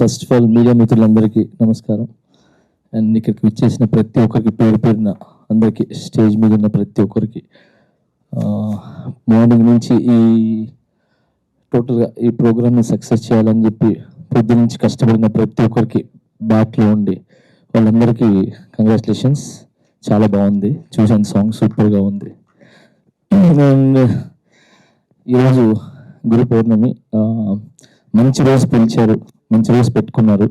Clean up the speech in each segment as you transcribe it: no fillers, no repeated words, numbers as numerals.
First of all media మిత్రులందరికీ నమస్కారం. And ఇక్కడికి విచ్చేసిన ప్రతి ఒక్కరికి పేరు పేరున అందరికీ, స్టేజ్ మీద ఉన్న ప్రతి ఒక్కరికి, మార్నింగ్ నుంచి టోటల్గా ఈ ప్రోగ్రామ్ని సక్సెస్ చేయాలని చెప్పి పొద్దు నుంచి కష్టపడిన ప్రతి ఒక్కరికి బ్యాక్లో ఉండి వాళ్ళందరికీ కంగ్రాచులేషన్స్. చాలా బాగుంది, చూసాను సాంగ్ సూపర్గా ఉంది. అండ్ ఈరోజు గురు పౌర్ణమి, మంచి రోజు పిలిచారు, మంచి రోజు పెట్టుకున్నారు.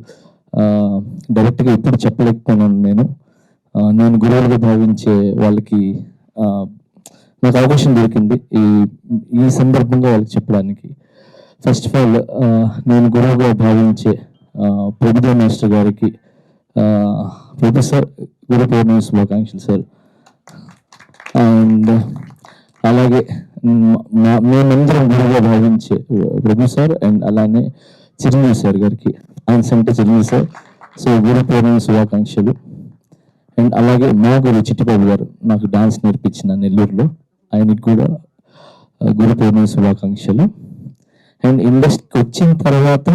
డైరెక్ట్గా ఎప్పుడు చెప్పలేకపోయినాను. నేను గురువులుగా భావించే వాళ్ళకి నాకు అవకాశం దొరికింది ఈ సందర్భంగా వాళ్ళకి చెప్పడానికి. ఫస్ట్ ఆఫ్ ఆల్ నేను గురువుగా భావించే ప్రభుదేవ్ మాస్టర్ గారికి, ప్రొఫెసర్ గురు పౌర్ణమి శుభాకాంక్షలు సార్. అండ్ అలాగే మేమందరం గురువుగా భావించే ప్రభు సార్, అండ్ అలానే చిరంజీవి సార్ గారికి, ఆయన సంటే చిరంజీవి సార్, సో గురు పౌర్ణమి శుభాకాంక్షలు. అండ్ అలాగే మా గురు చిట్టిబాబు గారు నాకు డాన్స్ నేర్పించిన నెల్లూరులో, ఆయనకి కూడా గురు పౌర్ణమి శుభాకాంక్షలు. అండ్ ఇండస్ట్రీకి వచ్చిన తర్వాత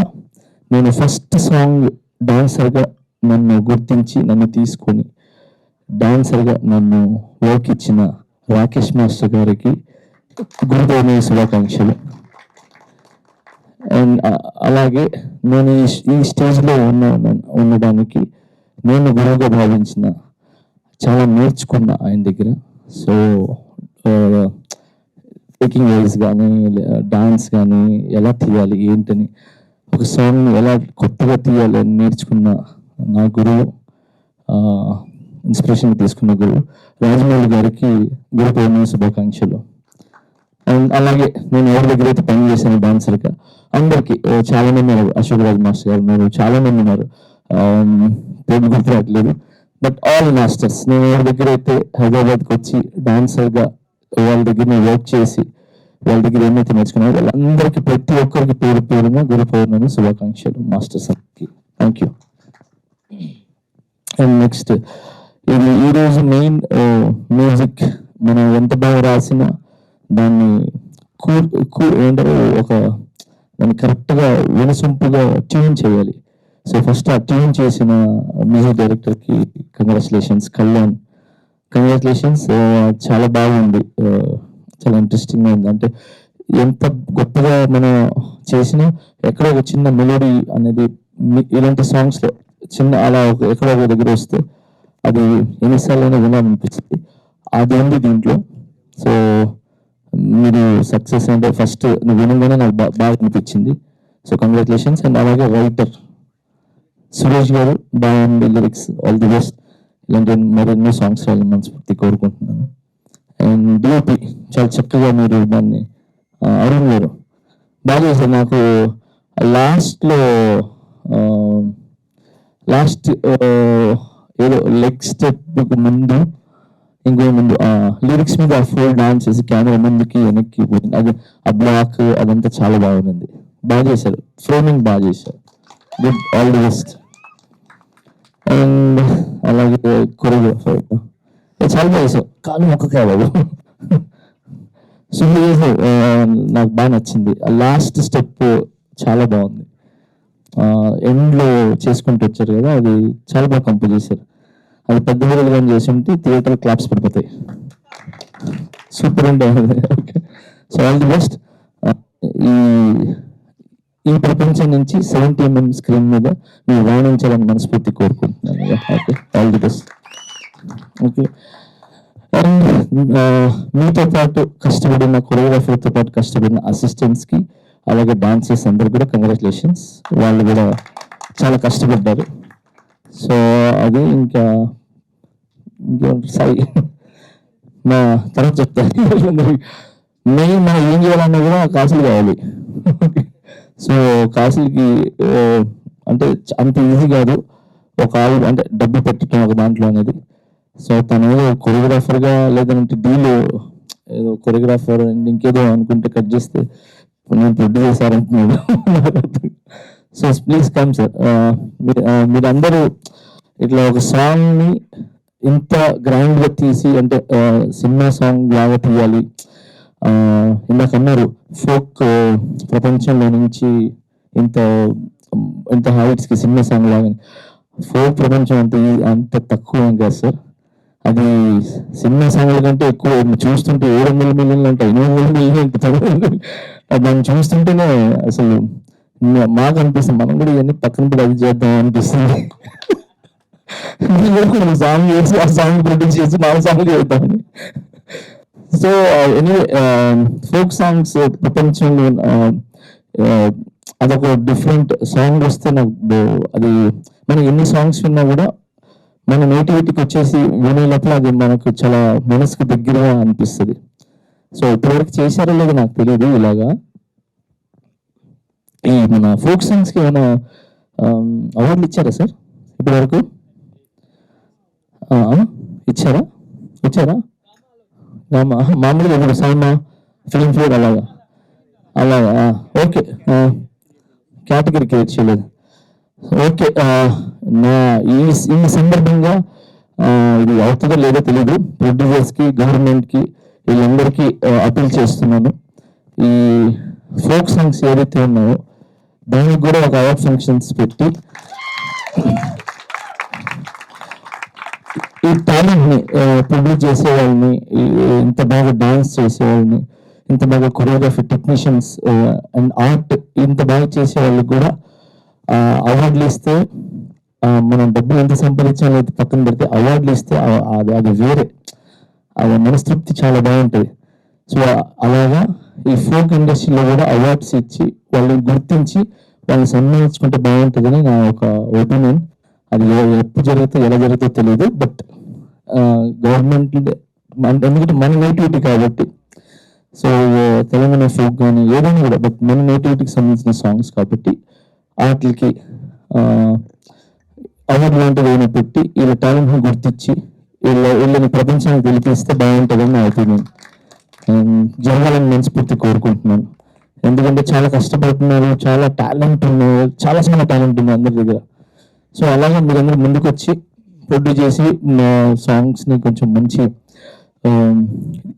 నేను ఫస్ట్ సాంగ్ డాన్సర్గా నన్ను గుర్తించి నన్ను తీసుకొని డాన్సర్గా నన్ను వర్క్ ఇచ్చిన రాకేష్ మాస్టర్ గారికి గురు పౌర్ణమి శుభాకాంక్షలు. అండ్ అలాగే నేను ఈ స్టేజ్లో ఉండడానికి నేను గురువుగా భావించిన, చాలా నేర్చుకున్నా ఆయన దగ్గర. సో టేకింగ్ వైజ్ కానీ, డాన్స్ కానీ, ఎలా తీయాలి ఏంటని, ఒక సాంగ్ని ఎలా కొత్తగా తీయాలి అని నేర్చుకున్న నా గురువు, ఇన్స్పిరేషన్ తీసుకున్న గురువు రాజమౌళి గారికి గురు పౌర్ణమి శుభాకాంక్షలు. అండ్ అలాగే నేను ఎవరి దగ్గర అయితే పని చేశాను డాన్సర్గా, అందరికీ చాలా మంది ఉన్నారు, అశోక్ రాజ్ మాస్టర్ గారు ఉన్నారు, చాలా మంది ఉన్నారు, పేరు గుర్తురాట్లేదు. బట్ ఆల్ మాస్టర్స్, నేను ఎవరి దగ్గర అయితే హైదరాబాద్కి వచ్చి డాన్సర్గా వాళ్ళ దగ్గర నేను వర్క్ చేసి వాళ్ళ దగ్గర ఏమైతే నేర్చుకున్నారో వాళ్ళందరికీ, ప్రతి ఒక్కరికి పేరు పేరున గురు పౌర్ణమి శుభాకాంక్షలు మాస్టర్స్ అందరికి. Thank you. అండ్ నెక్స్ట్, ఈరోజు మెయిన్ మ్యూజిక్ మనం ఎంత బాగా రాసినా దాన్ని ఏంటంటే దాన్ని కరెక్ట్గా వినసొంపుగా ట్యూన్ చేయాలి. సో ఫస్ట్ ఆ ట్యూన్ చేసిన మ్యూజిక్ డైరెక్టర్కి కంగ్రాచులేషన్స్. కళ్యాణ్, కంగ్రాచులేషన్స్. చాలా బాగుంది, చాలా ఇంట్రెస్టింగ్గా ఉంది. అంటే ఎంత గొప్పగా మనం చేసినా ఎక్కడో ఒక చిన్న మెలోడీ అనేది ఇలాంటి సాంగ్స్లో చిన్న అలా ఎక్కడో ఒక దగ్గర వస్తే అది ఎన్నిసార్లైనా వినాలనిపిస్తుంది, అది ఉంది దీంట్లో. సో మీరు సక్సెస్ అంటే ఫస్ట్ నువ్వు వినగానే నాకు బాగా అనిపించింది. So congratulations. అండ్ అలాగే రైటర్ సురేష్ గారు, బాగుంది లిరిక్స్, ఆల్ ది బెస్ట్. ఇలాంటి మరెన్నో సాంగ్స్ రాయాలని మనస్ఫూర్తి కోరుకుంటున్నాను. అండ్ డిఓపి చాలా చక్కగా మీరు దాన్ని, అరుణ్ గారు బాగా చేశారు. నాకు లాస్ట్ ఏదో లెగ్ స్టెప్ ముందు ఇంకో ముందు లిరిక్స్ మీద ఫుల్ డాన్స్ చేసి కెమెరా ముందుకి వెనక్కి పోయింది, అది ఆ బ్లాక్ అదంతా చాలా బాగుంది. బాగా చేశారు, ఫ్రేమింగ్ బాగా చేశారు. Good, all the best. And అలాగే కొరియోగ్రాఫర్ చాలా బాగా చేశారు, కాలు మొక్కకాయ బాబు సూపర్ చేశారు. నాకు బాగా నచ్చింది, లాస్ట్ స్టెప్ చాలా బాగుంది. ఎండ్లో చేసుకుంటూ వచ్చారు కదా, అది చాలా బాగా కంపోజ్ చేశారు. అది పెద్ద విధంగా చేసి ఉంటే థియేటర్ క్లాప్స్ పడిపోతాయి. సూపర్ ఉంటుంది. Okay, so all the best. ఈ ప్రపంచం నుంచి 70mm స్క్రీన్ మీద మీరు రాణించాలని మనస్ఫూర్తి కోరుకుంటున్నాను. Okay, all the best. Okay, and మీతో పాటు కష్టపడిన కొరియోగ్రాఫర్తో పాటు కష్టపడిన అసిస్టెంట్స్కి, అలాగే డాన్సర్స్ అందరు కూడా కంగ్రాచులేషన్స్. వాళ్ళు కూడా చాలా కష్టపడ్డారు. సో అది ఇంకా సాయి మా తర్వాత చెప్తాను. మెయిన్ మనం ఏం చేయాలన్నా కూడా కాసులు కావాలి. సో కాసులకి అంటే అంత ఈజీ కాదు ఒక అంటే డబ్బు పెట్టడం ఒక దాంట్లో అనేది. సో తను ఏదో కొరియోగ్రాఫర్గా లేదంటే డీలో ఏదో కొరియోగ్రాఫర్ ఇంకేదో అనుకుంటే కట్ చేస్తే నేను ప్రొడ్యూస్ చేశారంటున్నాను. So please come sir. మీరందరూ ఇట్లా ఒక సాంగ్ని ఇంత గ్రాండ్గా తీసి, అంటే సినిమా సాంగ్ లాగా తీయాలి. ఇందాక అన్నారు ఫోక్ ప్రపంచంలో నుంచి ఇంత ఇంత హైట్స్కి సినిమా సాంగ్ లాగా ఫోక్ ప్రపంచం అంత తక్కువ ఏం కాదు సార్. అది సినిమా సాంగ్ల కంటే ఎక్కువ చూస్తుంటే 700 మిలియన్లు అంటే 800 మిలియన్లు దాన్ని చూస్తుంటేనే అసలు మాకు అనిపిస్తుంది మనం కూడా ఇవన్నీ పక్కన కూడా అది చేద్దాం అనిపిస్తుంది. సాంగ్ చేసి ఆ సాంగ్ ప్రొడ్యూస్ చేసి 4 సాంగ్లు చేద్దామని. సో ఎనీవే ఫోక్ సాంగ్స్ ప్రపంచంలో అదొక డిఫరెంట్ సాంగ్ వస్తే నాకు అది మనం ఎన్ని సాంగ్స్ విన్నా కూడా మన నేటివిటీకి వచ్చేసి వినే లోపల అది మనకు చాలా మనసుకు దగ్గరగా అనిపిస్తుంది. సో ఇప్పటివరకు చేశారో లేదో నాకు తెలియదు. ఇలాగా ఈ మన ఫోక్ సాంగ్స్కి ఏమైనా అవార్డులు ఇచ్చారా సార్ ఇప్పటివరకు? ఇచ్చారా? మామూలుగా ఇప్పుడు సైమా, ఫిల్మ్ఫేర్ అలాగా ఓకే. కేటగిరీ క్రియేట్ చేయలేదు. ఓకే. ఈ సందర్భంగా ఇది అవుతుందో లేదో తెలీదు. ప్రొడ్యూసర్స్కి, గవర్నమెంట్కి, వీళ్ళందరికీ అపీల్ చేస్తున్నాను. ఈ ఫోక్ సాంగ్స్ ఏదైతే ఉన్నాయో దానికి కూడా ఒక అవార్డ్ ఫంక్షన్స్ పెట్టి ఈ టాలెంట్ని ప్రొడ్యూస్ చేసే వాళ్ళని, ఇంత బాగా డాన్స్ చేసే వాళ్ళని, ఇంత బాగా కొరియోగ్రఫీ టెక్నీషియన్స్ అండ్ ఆర్ట్ ఇంత బాగా చేసే వాళ్ళకి కూడా అవార్డులు ఇస్తే మనం డబ్బులు ఎంత సంపాదించాలో పక్కన పెడితే అవార్డులు ఇస్తే అది వేరే, అది మనస్తృప్తి చాలా బాగుంటుంది. సో అలాగా ఈ ఫోక్ ఇండస్ట్రీలో కూడా అవార్డ్స్ ఇచ్చి వాళ్ళని గుర్తించి వాళ్ళని సన్మానించుకుంటే బాగుంటుందని నా ఒక ఒపీనియన్. అది ఎప్పుడు జరుగుతుందో ఎలా జరుగుతుందో తెలియదు. బట్ గవర్నమెంట్ ఎందుకంటే మన నేటివిటీ కాబట్టి, సో తెలంగాణ ఫోక్ కానీ ఏదైనా కూడా బట్ మన నేటివిటీకి సంబంధించిన సాంగ్స్ కాబట్టి వాటికి అవార్డు లాంటిది ఏమైనా పెట్టి వీళ్ళ టాలెంట్ని గుర్తించి వీళ్ళని ప్రపంచానికి తెలిపిస్తే బాగుంటుందని నా ఒపీనియన్. జరగాలని మనస్ఫూర్తి కోరుకుంటున్నాను. ఎందుకంటే చాలా కష్టపడుతున్నారు, చాలా టాలెంట్ ఉన్నారు, చాలా టాలెంట్ ఉంది అందరి దగ్గర. సో అలాగే మీరందరూ ముందుకు వచ్చి ప్రొడ్యూస్ చేసి సాంగ్స్ని కొంచెం మంచి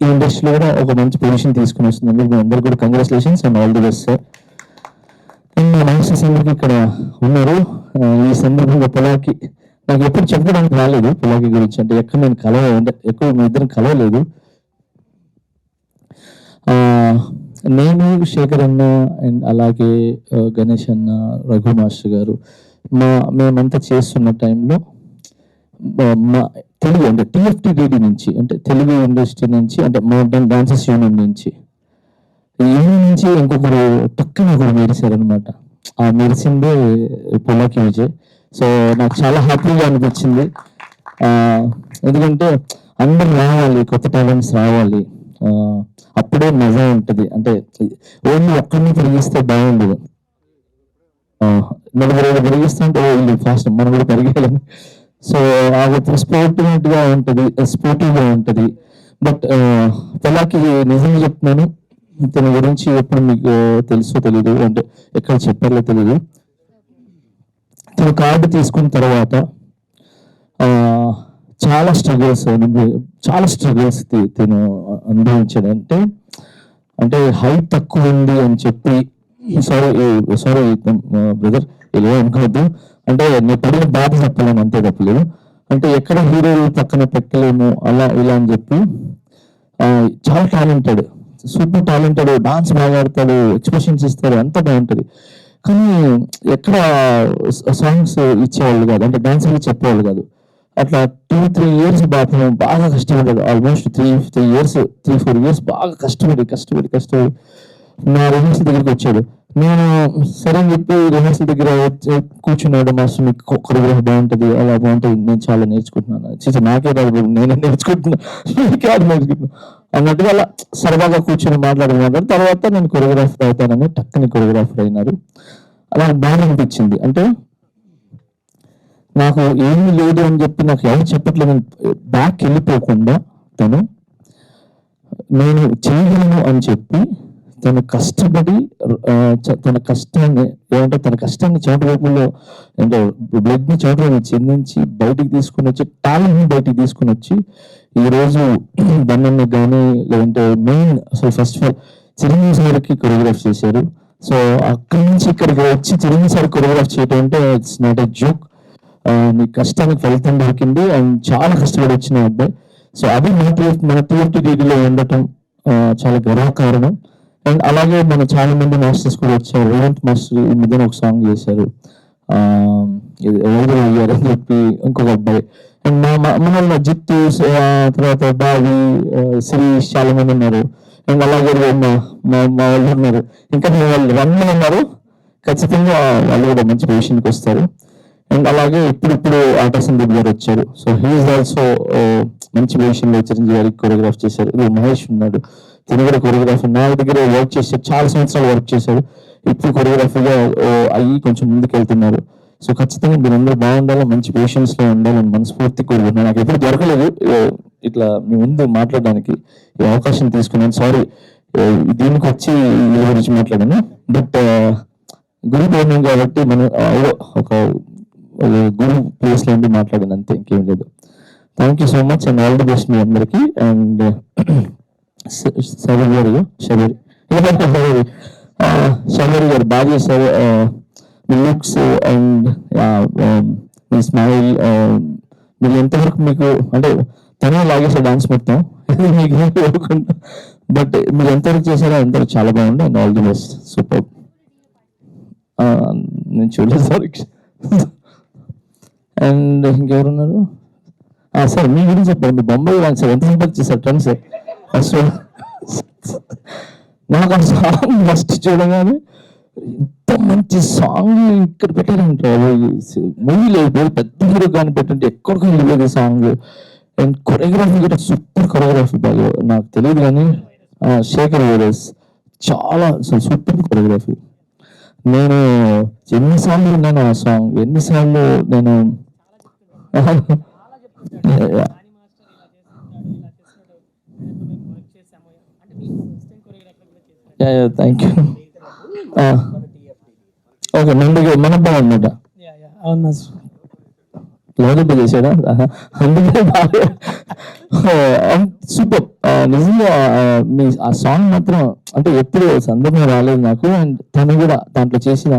ఈ ఇండస్ట్రీలో కూడా ఒక మంచి పొజిషన్ తీసుకుని వస్తుంది. మీ అందరూ కూడా congratulations and all the best sir. And మా మాస్టర్స్ అందరికీ ఇక్కడ ఉన్నారు. ఈ సందర్భంగా పొలాకి నాకు ఎప్పుడు చెప్పడానికి రాలేదు పొలాకి గురించి. అంటే ఎక్కడ నేను అంటే ఎక్కువ మీ ఇద్దరం కలవలేదు. నేను, శేఖర్ అన్న అండ్ అలాగే గణేష్ అన్న, రఘు మాస్టర్ గారు మేమంతా చేస్తున్న టైంలో మా తెలుగు అంటే TFTDD నుంచి, అంటే తెలుగు ఇండస్ట్రీ నుంచి, అంటే మోడర్న్ డాన్సర్స్ యూనియన్ నుంచి ఇంకొకరు పక్కన ఒకరు మెరిశారనమాట. ఆ మెరిసిందే పొలాకి విజయ్. సో నాకు చాలా హ్యాపీగా అనిపించింది. ఎందుకంటే అందరూ రావాలి, కొత్త టాలెంట్స్ రావాలి, అప్పుడే మజా ఉంటుంది. అంటే ఓన్లీ ఒక్కరిని పెరిగిస్తే బాగుండదు. 40 పెరిగిస్తుంటే వీళ్ళు ఫాస్ట్ మనం కూడా పెరిగేయాలని. సో అది స్పోర్టివ్గా ఉంటుంది. బట్ పొలాకి నిజంగా చెప్తున్నాను, తన గురించి ఎప్పుడు మీకు తెలుసో తెలీదు, అంటే ఎక్కడ చెప్పారో తెలీదు. తన కార్డు తీసుకున్న తర్వాత చాలా స్ట్రగుల్స్ తిను అనుభవించాడు. అంటే హైట్ తక్కువ ఉంది అని చెప్పి, సారీ బ్రదర్ ఇలా అనుకోవద్దు, అంటే నేను పడిన బాధ చెప్పలేము, అంతే తప్పలేదు. అంటే ఎక్కడ హీరోలు పక్కన పెట్టలేము అలా ఇలా అని చెప్పి చాలా టాలెంటెడ్, సూపర్ టాలెంటెడ్, డాన్స్ బాగా ఆడతాడు, ఎక్స్ప్రెషన్స్ ఇస్తాడు, అంతా బాగుంటుంది. కానీ ఎక్కడ సాంగ్స్ ఇచ్చేవాళ్ళు కాదు, అంటే డాన్సర్లు చెప్పేవాళ్ళు కాదు. అట్లా 2-3 years బాగా కష్టపడ్డాడు. ఆల్మోస్ట్ 3-4 years బాగా కష్టపడి నా రిహర్సల్ దగ్గరికి వచ్చాడు. నేను సరే అని చెప్పి రిహర్సల్ దగ్గర కూర్చున్నాడు. మాస్టర్ మీకు కొరియోగ్రఫీ బాగుంటుంది, అలా బాగుంటుంది, నేను చాలా నేర్చుకుంటున్నాను, నాకే రాదు, నేనే నేర్చుకుంటున్నాను అన్నట్టుగా అలా సరదాగా కూర్చొని మాట్లాడుకున్నారు. తర్వాత నేను కొరియోగ్రాఫర్ అవుతానని టక్కని కొరియోగ్రాఫర్ అయినారు. అలా బాగా అనిపించింది. అంటే నాకు ఏమీ లేదు అని చెప్పి నాకు ఎవరు చెప్పట్లేదు, బ్యాక్ వెళ్ళిపోకుండా తను నేను చేయగలను అని చెప్పి తను కష్టపడి తన కష్టాన్ని చెమట వైపుల్లో, అంటే బ్లడ్ని చెమట చెందించి బయటికి తీసుకుని వచ్చి, టాలెంట్ని బయటికి తీసుకుని వచ్చి ఈరోజు ధన్యన్ని కానీ, లేదంటే మెయిన్ అసలు ఫస్ట్ ఆఫ్ ఆల్ చిరంజీవి సార్కి కొరియోగ్రాఫ్ చేశారు. సో అక్కడి నుంచి ఇక్కడికి వచ్చి చిరంజీవి కొరియోగ్రాఫ్ చేయడం అంటే ఇట్స్ నాట్ ఎ జోక్. నీ కష్టానికి ఫలితం దొరికింది అండ్ చాలా కష్టపడి వచ్చిన అబ్బాయి. సో అది మన టీఎఫ్టీడీలో ఉండటం చాలా గర్వకారణం. అండ్ అలాగే మన చాలా మంది మాస్టర్స్ కూడా వచ్చారు. రేవంత్ మాస్టర్ ఈ మధ్యన ఒక సాంగ్ చేశారు, ఎవరు అయ్యారు అని చెప్పి ఇంకొక అబ్బాయి. అండ్ మన జిత్తు, తర్వాత బావి, శిరీష్ చాలా మంది ఉన్నారు. అండ్ అలాగే మా వాళ్ళు ఉన్నారు, ఇంకా వాళ్ళు రన్లు ఉన్నారు. ఖచ్చితంగా వాళ్ళు కూడా మంచి పొజిషన్కి వస్తారు. అండ్ అలాగే ఇప్పుడు ఆటా సందీప్ గారు వచ్చారు. సో హీఈస్ ఆల్సో మంచి పొజిషన్లో చిరంజీవి గారికి కొరియోగ్రాఫ్ చేశారు. మహేష్ ఉన్నాడు, తిని కూడా కొరియోగ్రాఫర్ నా దగ్గర వర్క్ చేశారు, చాలా సంవత్సరాలు వర్క్ చేశారు. ఇప్పుడు కొరియోగ్రాఫర్గా అయ్యి కొంచెం ముందుకు వెళ్తున్నారు. సో ఖచ్చితంగా మీరందరూ బాగుండాలి, మంచి పొజిషన్స్ లో ఉండాలని మనస్ఫూర్తి కోరుకుంటున్నాను. నాకు ఎప్పుడు దొరకలేదు ఇట్లా మీ ముందు మాట్లాడడానికి ఈ అవకాశం తీసుకున్నాను. సారీ దీనికి వచ్చి వీళ్ళ గురించి మాట్లాడాను, బట్ గురు పౌర్ణమి కాబట్టి మనం ఒక గురు ప్లేస్ లో ఉండి మాట్లాడాను అంతే, ఇంకేం లేదు. Thank you so much and all the best మీ అందరికి. అండ్ శబరి గారు బాగా చేశారు. మీ లుక్స్ అండ్ మీ స్మైల్, మీరు ఎంతవరకు మీకు అంటే తనే లాగేసారు డాన్స్ మొత్తం మీకు, బట్ మీరు ఎంతవరకు చేశారో ఎంతవరకు చాలా బాగుంది. And all the best, super. నేను చూడలేదు సార్. అండ్ ఇంకెవరున్నారు సార్? మీ గురించి చెప్పండి. మీ బొంబాయి వాళ్ళు సార్ ఎంత సింపల్ చేశారు ట్రెండ్ సార్. ఫస్ట్ నాకు ఆ సాంగ్ ఫస్ట్ చూడగానే ఇంత మంచి సాంగ్ ఇక్కడ పెట్టారంటే మూవీ లేదు, పెద్ద హీరో కానీ పెట్టంటే ఎక్కడికి వెళ్ళలేదు సాంగ్. అండ్ కొరియోగ్రఫీ కూడా సూపర్ కొరియోగ్రఫీ. బాగా నాకు తెలియదు కానీ శేఖర్ వేరేస్ చాలా సూపర్ కొరియోగ్రఫీ. నేను ఎన్నిసార్లు విన్నాను ఆ సాంగ్, ఎన్నిసార్లు నేను థ్యాంక్ యూ. ఓకే మన బాగున్నట లోపల చేశాడా, అందుకే బాగా సూపర్. నిజంగా మీ ఆ సాంగ్ మాత్రం అంటే ఎప్పుడు సందర్భం రాలేదు నాకు. అండ్ తను కూడా దాంట్లో చేసిన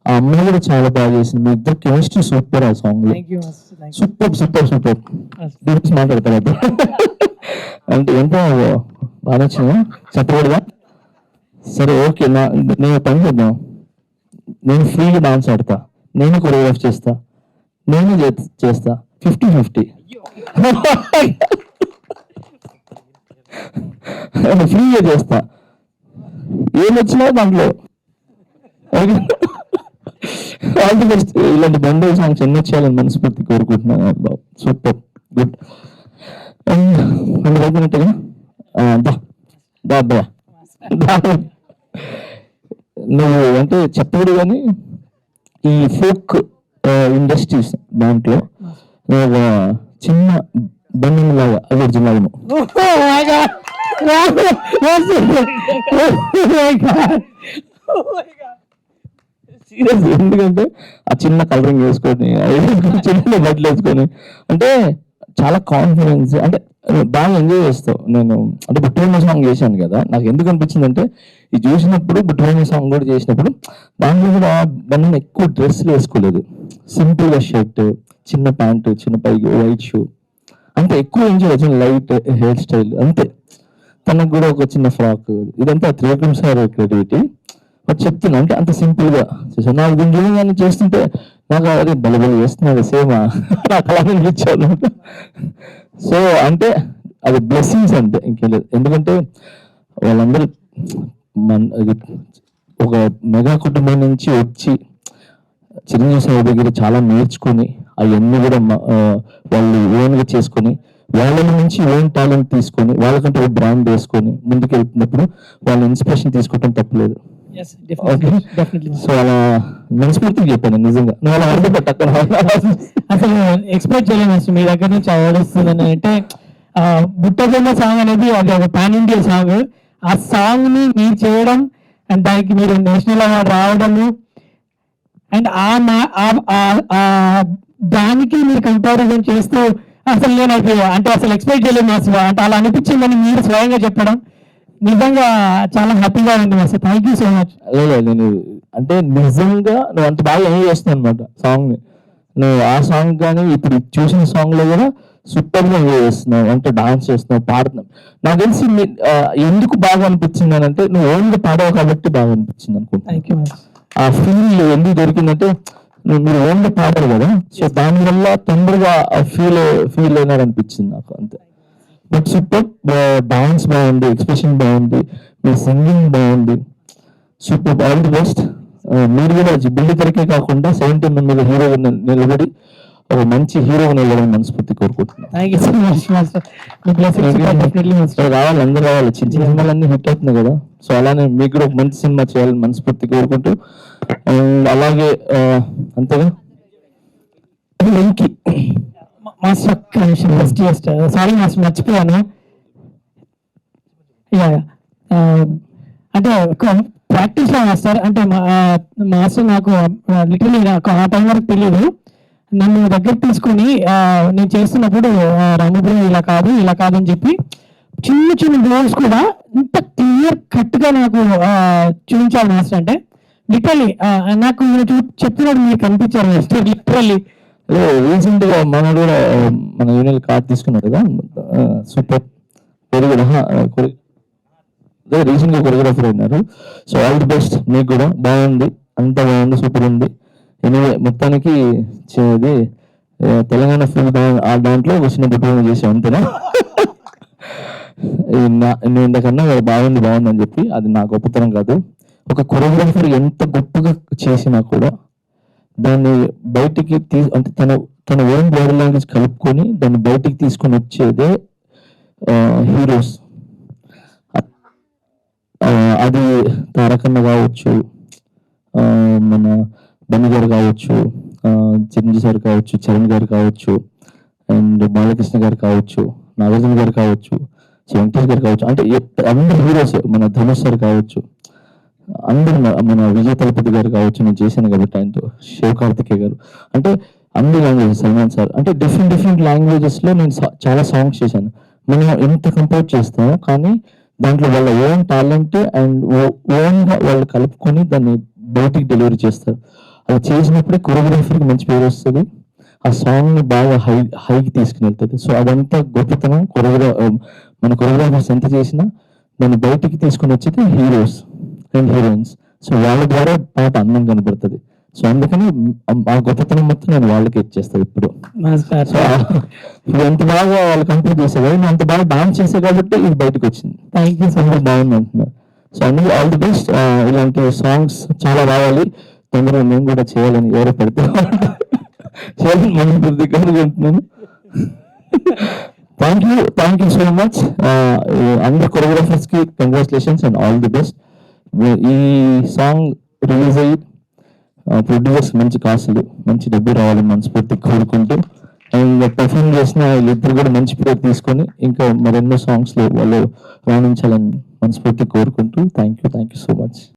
ఆ అమ్మాయి కూడా చాలా బాగా చేసింది. మీ ఇద్దరు కెమిస్ట్రీ సూపర్ ఆ సాంగ్ లో. Super super super. గురించి మాట్లాడతారు అంటే ఎంతో బాగా నచ్చిందా? చెప్పకూడదా? సరే ఓకే, నేను పని చేద్దాం. నేను ఫ్రీగా డాన్స్ ఆడతా, నేను కొరియోగ్రాఫ్ చేస్తా, నేను చేస్తా 50-50 ఫ్రీగా చేస్తా, ఏమొచ్చినా దాంట్లో. All the best. ఇలాంటి బండల్ సాంగ్స్ ఎన్నో చేయాలని మనస్ఫూర్తి కోరుకుంటున్నాను. Super good. అండ్ అయిపోయినట్టుగా నువ్వు అంటే చెప్పడు కానీ ఈ ఫోక్ ఇండస్ట్రీస్ దాంట్లో నువ్వు చిన్న బంధం లాగా అల్లుడుతున్నాను. సీరియస్, ఎందుకంటే ఆ చిన్న కలరింగ్ వేసుకొని చిన్న బట్టలు వేసుకొని అంటే చాలా కాన్ఫిడెన్స్, అంటే బాగా ఎంజాయ్ చేస్తావు. నేను అంటే బుట్టమైన సాంగ్ చేశాను కదా, నాకు ఎందుకు అనిపించింది అంటే ఇది చూసినప్పుడు బుట్టమైన సాంగ్ కూడా చేసినప్పుడు దాంట్లో కూడా మనం ఎక్కువ డ్రెస్లు వేసుకోలేదు, సింపుల్ గా షర్ట్, చిన్న ప్యాంటు, చిన్న పైకి వైట్ షూ, అంతే. ఎక్కువ ఎంజాయ్ వచ్చిన లైట్ హెయిర్ స్టైల్ అంతే. తనకు కూడా ఒక చిన్న ఫ్రాక్, ఇదంతా త్రివిక్రమ్ సార్ క్రియేటివిటీ. బట్ చెప్తున్నా అంటే అంత సింపుల్ గా చేశాను. నాకు దీన్ని చేస్తుంటే నాకు అదే బలబలి చేస్తున్నాడు సేమ్ నాకు అలా అనిపించాను. సో అంటే అది బ్లెస్సింగ్స్ అంతే, ఇంకేం లేదు. ఎందుకంటే వాళ్ళందరూ ఒక మెగా కుటుంబం నుంచి వచ్చి చిరంజీవి సార్ దగ్గర చాలా నేర్చుకొని అవన్నీ కూడా వాళ్ళు ఓన్గా చేసుకొని వాళ్ళ నుంచి ఓన్ టాలెంట్ తీసుకొని వాళ్ళకంటే ఒక బ్రాండ్ వేసుకొని ముందుకు వెళ్తున్నప్పుడు వాళ్ళ ఇన్స్పిరేషన్ తీసుకోవటం తప్పలేదు. సో అలా మనస్ఫూర్తిగా చెప్పాను నిజంగా. నువ్వు అలా అర్థపట్టు అక్కడ అసలు ఎక్స్పెక్ట్ చేయలేదు మీ దగ్గర నుంచి అవార్డు అంటే బుట్టబొమ్మ సాంగ్ అనేది అది ఒక పాన్ ఇండియా సాంగ్. ఆ సాంగ్ ని మీరు చేయడం అండ్ దానికి మీరు నేషనల్ అవార్డు రావడము అండ్ దానికి మీరు కంపారిజన్ చేస్తూ అసలు నేను అంటే అసలు ఎక్స్పెక్ట్ చేయలేదు అసలు. అంటే అలా అనిపించిందని మీరు స్వయంగా చెప్పడం నిజంగా చాలా హ్యాపీగా ఉంది master. Thank you so much. లేదు నేను అంటే నిజంగా నువ్వు అంత బాగా ఎంజాయ్ చేస్తున్నావు అనమాట సాంగ్ని. నువ్వు ఆ సాంగ్ కానీ ఇప్పుడు చూసిన సాంగ్లో కూడా సూపర్గా ఎంజాయ్ చేస్తున్నావు, అంటే డాన్స్ చేస్తున్నావు, పాడుతున్నావు. నాకు తెలిసి ఎందుకు బాగా అనిపించింది అని అంటే నువ్వు ఓన్గా పాడావు కాబట్టి బాగా అనిపించింది అనుకుంటా. Thank you master. ఆ ఫీల్ ఎందుకు దొరికిందంటే మీరు ఓన్గా పాడారు కదా, సో దానివల్ల తొందరగా ఫీల్ అయినారు అనిపించింది నాకు, అంతే. బట్ సూపర్, డాన్స్ బాగుంది, ఎక్స్ప్రెషన్ బాగుంది, మీ సింగింగ్ బాగుంది, సూపర్, ఆల్ ది బెస్ట్. మీరు కూడా బిల్లి తరకే కాకుండా 17 మంది హీరోగా నిలబడి ఒక మంచి హీరోగా నిలబడని మనస్ఫూర్తి కోరుకుంటున్నాను. Thank you so much master. Me blessings definitely master. రావాలి, అందరూ రావాలి. చిన్న చిన్న సినిమాలన్నీ హిట్ అవుతున్నాయి కదా, సో అలానే మీకు కూడా ఒక మంచి సినిమా చేయాలని మనస్ఫూర్తి కోరుకుంటూ, అండ్ అలాగే అంతేగా వెంకీ మాస్టర్ ఒక్క నిమిషం జస్ట్ సారీ మాస్టర్ మర్చిపోయాను. యా అంటే ప్రాక్టీస్ లో మాస్టర్ అంటే మాస్టర్ నాకు లిటరలీ నాకు ఆ టైం వరకు తెలియదు. నన్ను దగ్గర తీసుకొని నేను చేస్తున్నప్పుడు రాముడు ఇలా కాదు అని చెప్పి చిన్న చిన్న బ్లోస్ కూడా ఇంత క్లియర్ కట్ గా నాకు చూపించాలి మాస్టర్. అంటే లిటరలీ నాకు చెప్పినప్పుడు మీరు కనిపించారు మాస్టర్ లిటరలీ. రీసెంట్ గా మన కూడా మన యూనియన్ కార్డ్ తీసుకున్నారు కదా, సూపర్, వెరీ గుడ్. రీసెంట్ గా కొరియోగ్రాఫర్ అయినారు, సో ఆల్ ది బెస్ట్. మీకు కూడా బాగుంది, అంత బాగుంది, సూపర్ ఉంది. ఎనివే మొత్తానికి ఇది తెలంగాణ ఫిల్మ్ ఆ దాంట్లో ఒక చిన్న డిప్లొమా చేసాం, అంతేనా? నేను ఇంతకన్నా బాగుంది అని చెప్పి, అది నా గొప్పతనం కాదు. ఒక కొరియోగ్రాఫర్ ఎంత గొప్పగా చేసినా కూడా దాన్ని బయటికి అంటే తన ఓన్ బాడీ లాంగ్వేజ్ కలుపుకొని దాన్ని బయటికి తీసుకొని వచ్చేదే హీరోస్. అది తారకన్న కావచ్చు, మన బన్నీ గారు కావచ్చు, చిరంజీవి సార్ కావచ్చు, చరణ్ గారు కావచ్చు, అండ్ బాలకృష్ణ గారు కావచ్చు, నాగార్జున గారు కావచ్చు, వెంకటేష్ గారు కావచ్చు, అంటే అందరు హీరోస్, మన ధనుష్ సార్ కావచ్చు, అందరు, మన విజయ్ తలపతి గారు కావచ్చు, నేను చేశాను కాబట్టి ఆయనతో, శివ కార్తికేయ గారు, అంటే అన్ని లాంగ్వేజెస్, సల్మాన్ సార్, అంటే డిఫరెంట్ లాంగ్వేజెస్ లో నేను చాలా సాంగ్స్ చేశాను. మనం ఎంత కంపోజ్ చేస్తామో కానీ దాంట్లో వాళ్ళ ఓన్ టాలెంట్ అండ్ ఓన్ గా వాళ్ళు కలుపుకొని దాన్ని బయటికి డెలివరీ చేస్తారు. అది చేసినప్పుడే కొరియోగ్రాఫర్కి మంచి పేరు వస్తుంది, ఆ సాంగ్ ని బాగా హైకి తీసుకుని వెళ్తుంది. సో అదంతా గొప్పతనం. మన కొరియోగ్రాఫర్స్ ఎంత చేసినా దాన్ని బయటికి తీసుకుని వచ్చేది హీరోస్ అండ్ హీరోయిన్స్. సో వాళ్ళ ద్వారా పాట అందం కనబడుతుంది. సో అందుకని ఆ గొప్పతనం మొత్తం నేను వాళ్ళకి ఇచ్చేస్తాను ఇప్పుడు. సో ఇది ఎంత బాగా వాళ్ళు కంప్లీట్ చేసే కదా, అంత బాగా డాన్స్ చేసే కాబట్టి ఇది బయటకు వచ్చింది. Thank you so much. బాగుంది అంటున్నారు. సో అందుకే ఆల్ ది బెస్ట్. ఇలాంటి సాంగ్స్ చాలా రావాలి, తొందరగా మేము కూడా చేయాలని ఎవరో పెడితే చేయాలని మనం కోరుకుంటున్నాను. Thank you so much. అందరు కొరియోగ్రాఫర్స్ కి congratulations and all the best. ఈ సాంగ్ రిలీజ్ అయ్యి ప్రొడ్యూసర్స్ మంచి కాసులు, మంచి డబ్బు రావాలని మనస్ఫూర్తి కోరుకుంటూ, అండ్ పర్ఫార్మ్ చేసిన వీళ్ళిద్దరు కూడా మంచి పేరు తీసుకొని ఇంకా మరెన్నో సాంగ్స్ లో వాళ్ళు రాణించాలని మనస్ఫూర్తి కోరుకుంటూ థ్యాంక్ యూ సో మచ్.